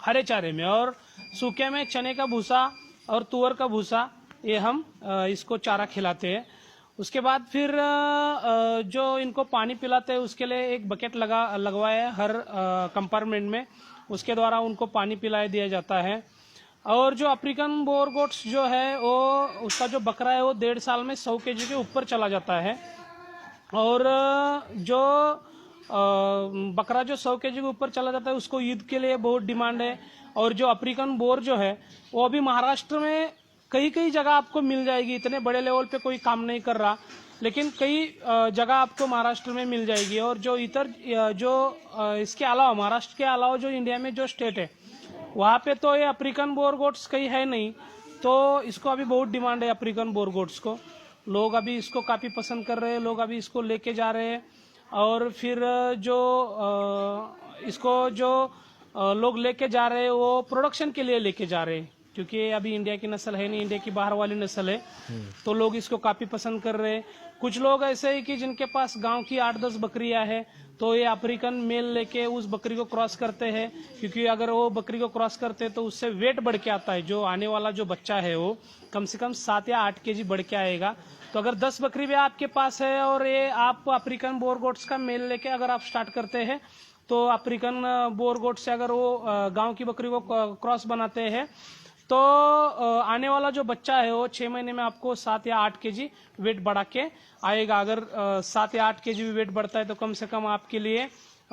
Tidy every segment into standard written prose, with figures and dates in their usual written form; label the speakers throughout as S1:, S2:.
S1: हरे चारे में, और सूखे में चने का भूसा और तुअर का भूसा, ये हम इसको चारा खिलाते हैं। उसके बाद फिर जो इनको पानी पिलाते हैं उसके लिए एक बकेट लगवाया है हर कंपार्टमेंट में, उसके द्वारा उनको पानी पिलाया दिया जाता है। और जो अफ्रीकन बोर गोट्स जो है वो उसका जो बकरा है वो 1.5 साल में 100 केजी के ऊपर चला जाता है। और जो बकरा जो 100 केजी के ऊपर चला जाता है उसको ईद के लिए बहुत डिमांड है। और जो अफ्रीकन बोर जो है वो अभी महाराष्ट्र में कई कई जगह आपको मिल जाएगी, इतने बड़े लेवल पे कोई काम नहीं कर रहा, लेकिन कई जगह आपको महाराष्ट्र में मिल जाएगी। और जो इतर इसके अलावा महाराष्ट्र के अलावा जो इंडिया में जो स्टेट है वहाँ पे तो ये अफ्रीकन बोर गोट्स कहीं है नहीं, तो इसको अभी बहुत डिमांड है अफ्रीकन बोर गोट्स को। लोग अभी इसको काफ़ी पसंद कर रहे हैं, लोग अभी इसको लेके जा रहे हैं। और फिर जो इसको जो लोग लेके जा रहे हैं वो प्रोडक्शन के लिए लेके जा रहे हैं, क्योंकि अभी इंडिया की नस्ल है नहीं, इंडिया की बाहर वाली नस्ल है, तो लोग इसको काफ़ी पसंद कर रहे हैं। कुछ लोग ऐसे ही कि जिनके पास गांव की 8-10 बकरियां हैं, तो ये अफ्रीकन मेल लेके उस बकरी को क्रॉस करते हैं, क्योंकि अगर वो बकरी को क्रॉस करते हैं तो उससे वेट बढ़ के आता है, जो आने वाला जो बच्चा है वो कम से कम 7 या 8 केजी बढ़ के आएगा। तो अगर 10 बकरी भी आपके पास है और ये आप अफ्रीकन बोर गोट्स का मेल लेके अगर आप स्टार्ट करते हैं, तो अफ्रीकन बोर गोट से अगर वो गांव की बकरी को क्रॉस बनाते हैं तो आने वाला जो बच्चा है वो 6 महीने में आपको 7 या 8 केजी वेट बढ़ा के आएगा। अगर 7 या 8 केजी भी वेट बढ़ता है तो कम से कम आपके लिए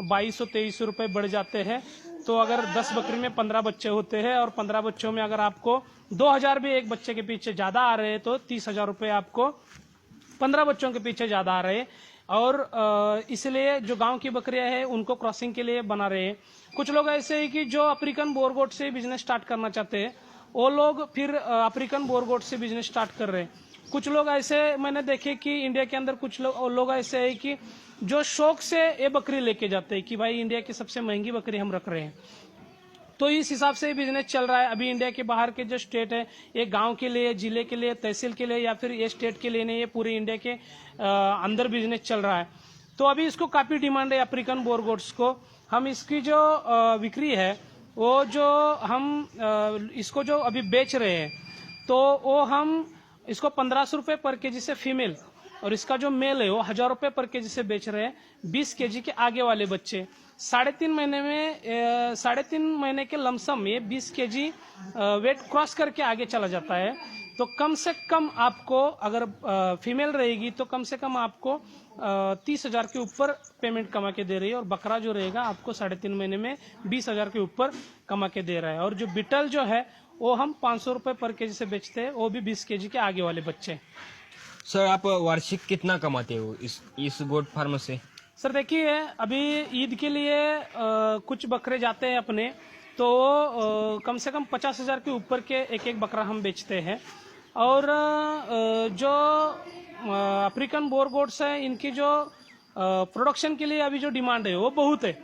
S1: 2200-2300 रुपये बढ़ जाते हैं। तो अगर 10 बकरी में 15 बच्चे होते हैं और 15 बच्चों में अगर आपको 2000 भी एक बच्चे के पीछे ज़्यादा आ रहे हैं तो 30,000 रुपये आपको 15 बच्चों के पीछे ज़्यादा आ रहे हैं। और इसलिए जो गांव की बकरियां हैं उनको क्रॉसिंग के लिए बना रहे हैं। कुछ लोग ऐसे हैं कि जो अफ्रीकन बोर गोट से बिजनेस स्टार्ट करना चाहते हैं, वो लोग फिर अफ्रीकन बोर गोट से बिजनेस स्टार्ट कर रहे हैं। कुछ लोग ऐसे मैंने देखे कि इंडिया के अंदर कुछ लोग ऐसे हैं कि जो शौक से ये बकरी लेके जाते हैं कि भाई इंडिया की सबसे महंगी बकरी हम रख रहे हैं, तो इस हिसाब से बिजनेस चल रहा है। अभी इंडिया के बाहर के जो स्टेट है, ये गांव के लिए, जिले के लिए, तहसील के लिए या फिर ये स्टेट के लिए नहीं, ये पूरे इंडिया के अंदर बिजनेस चल रहा है। तो अभी इसको काफ़ी डिमांड है अफ्रीकन बोर गोट्स को। हम इसकी जो बिक्री है वो जो हम इसको जो अभी बेच रहे हैं तो वो हम इसको 1500 रुपये पर केजी से फीमेल, और इसका जो मेल है वो 1000 रुपये पर केजी से बेच रहे हैं। 20 केजी के आगे वाले बच्चे 3.5 महीने के लमसम ये 20 केजी वेट क्रॉस करके आगे चला जाता है। तो कम से कम आपको अगर फीमेल रहेगी तो कम से कम आपको 30,000 के ऊपर पेमेंट कमा के दे रही है, और बकरा जो रहेगा आपको 3.5 महीने में 20,000 के ऊपर कमा के दे रहा है। और जो बिटल जो है वो हम 500 रुपये पर केजी से बेचते हैं, वो भी 20 केजी के आगे वाले बच्चे।
S2: सर आप वार्षिक कितना कमाते हो इस गोट फार्म से?
S1: सर देखिए, अभी ईद के लिए कुछ बकरे जाते हैं अपने, तो कम से कम 50,000 के ऊपर के एक बकरा हम बेचते हैं। और जो अफ्रीकन बोर गोट्स है इनकी जो प्रोडक्शन के लिए अभी जो डिमांड है वो बहुत है।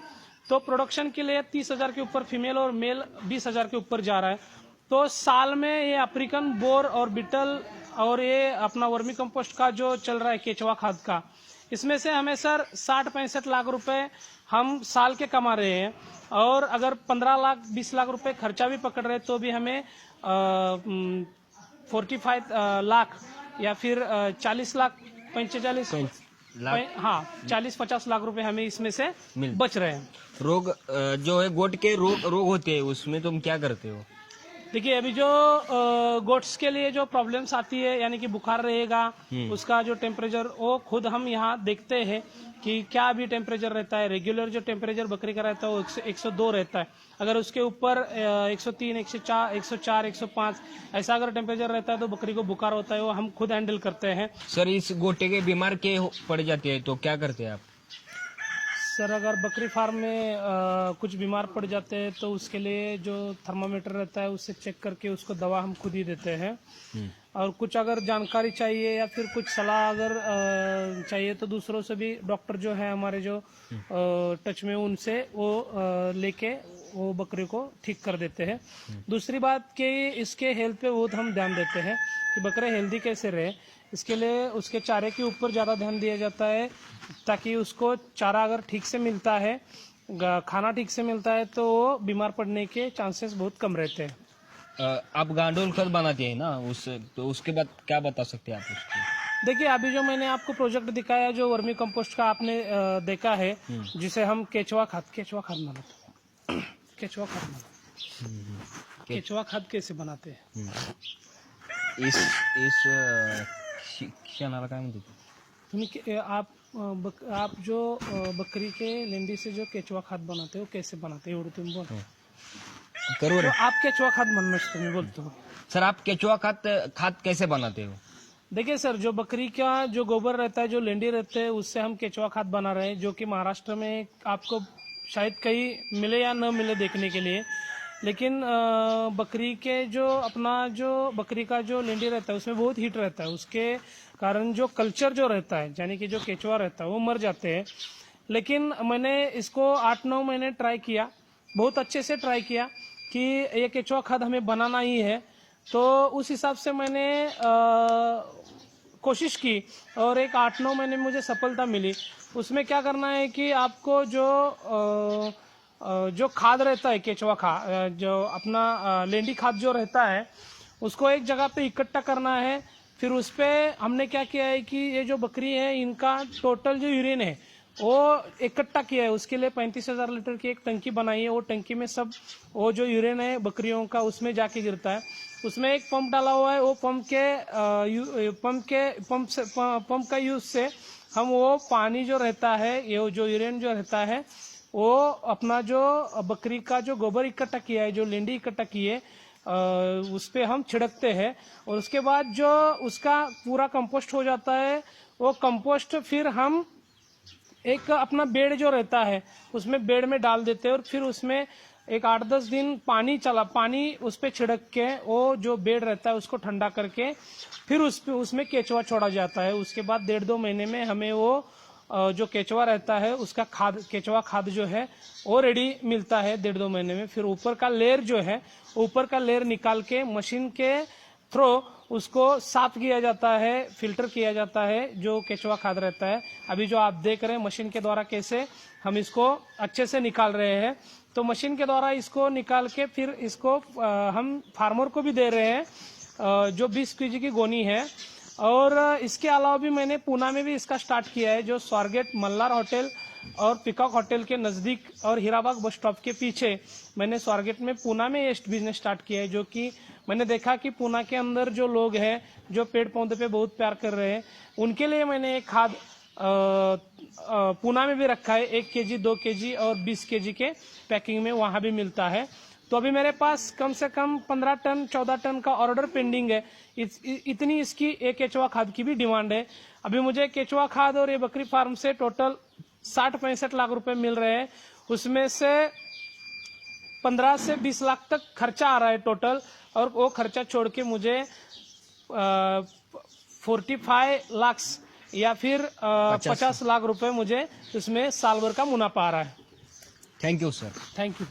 S1: तो प्रोडक्शन के लिए 30,000 के ऊपर फीमेल और मेल 20,000 के ऊपर जा रहा है। तो साल में ये अफ्रीकन बोर और बिटल और ये अपना वर्मी कंपोस्ट का जो चल रहा है केचुआ खाद का, इसमें से हमें सर 60-65 लाख रुपए हम साल के कमा रहे हैं। और अगर 15 लाख 20 लाख रुपए खर्चा भी पकड़ रहे तो भी हमें 45 लाख या फिर 40 लाख 45 हाँ 40-50 लाख रुपए हमें इसमें से बच रहे हैं।
S2: रोग जो है गोट के रोग होते हैं उसमें तुम क्या करते हो?
S1: देखिए, अभी जो गोट्स के लिए जो प्रॉब्लम्स आती है, यानी कि बुखार रहेगा, उसका जो टेम्परेचर वो खुद हम यहाँ देखते हैं कि क्या अभी टेम्परेचर रहता है। रेगुलर जो टेम्परेचर बकरी का रहता है वो 102 रहता है। अगर उसके ऊपर 103, 104, 104, 105 ऐसा अगर टेम्परेचर रहता है तो बकरी को बुखार होता है, वो हम खुद हैंडल करते हैं।
S2: सर इस गोटे के बीमार के पड़ जाते हैं तो क्या करते हैं आप?
S1: सर अगर बकरी फार्म में कुछ बीमार पड़ जाते हैं तो उसके लिए जो थर्मामीटर रहता है उससे चेक करके उसको दवा हम खुद ही देते हैं। और कुछ अगर जानकारी चाहिए या फिर कुछ सलाह अगर चाहिए तो दूसरों से भी, डॉक्टर जो है हमारे जो टच में, उनसे वो लेके वो बकरी को ठीक कर देते हैं। दूसरी बात कि इसके हेल्थ पे बहुत हम ध्यान देते हैं कि बकरे हेल्दी कैसे रहे। इसके लिए उसके चारे के ऊपर ज़्यादा ध्यान दिया जाता है, ताकि उसको चारा अगर ठीक से मिलता है खाना ठीक से मिलता है तो वो बीमार पड़ने के चांसेस बहुत कम रहते हैं।
S2: आप गांडोल खत बनाते हैं ना, तो उसके बाद क्या बता सकते हैं आप उसको?
S1: देखिए अभी जो मैंने आपको प्रोजेक्ट दिखाया जो वर्मी कंपोस्ट का आपने देखा है, जिसे हम केचुआ खाद बनाते हैं। केचुआ खाद कैसे बनाते हैं?
S2: इस क्षणाला काय म्हणतात?
S1: तुम्ही आप जो बकरी के लेंडी से जो केचुआ खाद बनाते हो कैसे बनाते हो एवढं तुम्ही बोल।
S2: करूर
S1: तो आप केचुआ खाद बनना तुम्ही बोलते हो।
S2: सर, आप केचुआ खाद कैसे बनाते हो?
S1: देखिए सर, जो बकरी का जो गोबर रहता है, जो लेंडी रहते हैं, उससे हम केचुआ खाद बना रहे हैं, जो कि महाराष्ट्र में आपको शायद कहीं मिले या न मिले देखने के लिए। लेकिन बकरी के जो बकरी का जो लेंडी रहता है उसमें बहुत हीट रहता है, उसके कारण जो कल्चर जो रहता है यानी कि जो केचुआ रहता है वो मर जाते हैं। लेकिन मैंने इसको 8-9 महीने ट्राई किया, बहुत अच्छे से ट्राई किया कि ये केचुआ खाद हमें बनाना ही है। तो उस हिसाब से मैंने कोशिश की और एक 8-9 महीने में मुझे सफलता मिली। उसमें क्या करना है कि आपको जो खाद रहता है केचुआ खाद, जो अपना लेंडी खाद जो रहता है उसको एक जगह पे इकट्ठा करना है। फिर उस पर हमने क्या किया है कि ये जो बकरी है इनका टोटल जो यूरिन है वो इकट्ठा किया है। उसके लिए 35,000 लीटर की एक टंकी बनाई है। वो टंकी में सब वो जो यूरिन है बकरियों का उसमें जाके गिरता है। उसमें एक पंप डाला हुआ है, वो पंप का यूज से हम वो पानी जो रहता है, ये जो यूरिन जो रहता है वो अपना जो बकरी का जो गोबर इकट्ठा किया है, जो लेंडी इकट्ठा की है, उस पे हम छिड़कते हैं। और उसके बाद जो उसका पूरा कंपोस्ट हो जाता है, वो कंपोस्ट फिर हम एक अपना बेड जो रहता है उसमें बेड में डाल देते हैं और फिर उसमें एक 8-10 दिन पानी उस पे छिड़क के वो जो बेड रहता है उसको ठंडा करके फिर उसमें केचुआ छोड़ा जाता है। उसके बाद 1.5-2 महीने में हमें वो जो केचुआ रहता है उसका केचुआ खाद जो है वो रेडी मिलता है 1.5-2 महीने में। फिर ऊपर का लेयर निकाल के मशीन के थ्रू उसको साफ किया जाता है, फिल्टर किया जाता है जो केचुआ खाद रहता है। अभी जो आप देख रहे हैं मशीन के द्वारा कैसे हम इसको अच्छे से निकाल रहे हैं, तो मशीन के द्वारा इसको निकाल के फिर इसको हम फार्मर को भी दे रहे हैं जो 20 kg की गोनी है। और इसके अलावा भी मैंने पूना में भी इसका स्टार्ट किया है, जो स्वारगेट मल्हार होटल और पिकॉक होटल के नज़दीक और हीराबाग बस स्टॉप के पीछे मैंने स्वारगेट में पूना में ये बिजनेस स्टार्ट किया है। जो कि मैंने देखा कि पूना के अंदर जो लोग हैं जो पेड़ पौधे पे बहुत प्यार कर रहे हैं, उनके लिए मैंने एक खाद पूना में भी रखा है। 1 kg 2 kg और 20 kg के पैकिंग में वहाँ भी मिलता है। तो अभी मेरे पास कम से कम 15 टन 14 टन का ऑर्डर पेंडिंग है। इतनी इसकी एक केचुआ खाद की भी डिमांड है। अभी मुझे केचुआ खाद और ये बकरी फार्म से टोटल 60-65 लाख रुपए मिल रहे हैं। उसमें से 15 से 20 लाख तक खर्चा आ रहा है टोटल, और वो खर्चा छोड़ के मुझे 45 लाख या फिर 50 लाख रुपए मुझे इसमें साल भर का मुनाफा आ रहा है।
S2: Thank you sir.
S1: Thank you.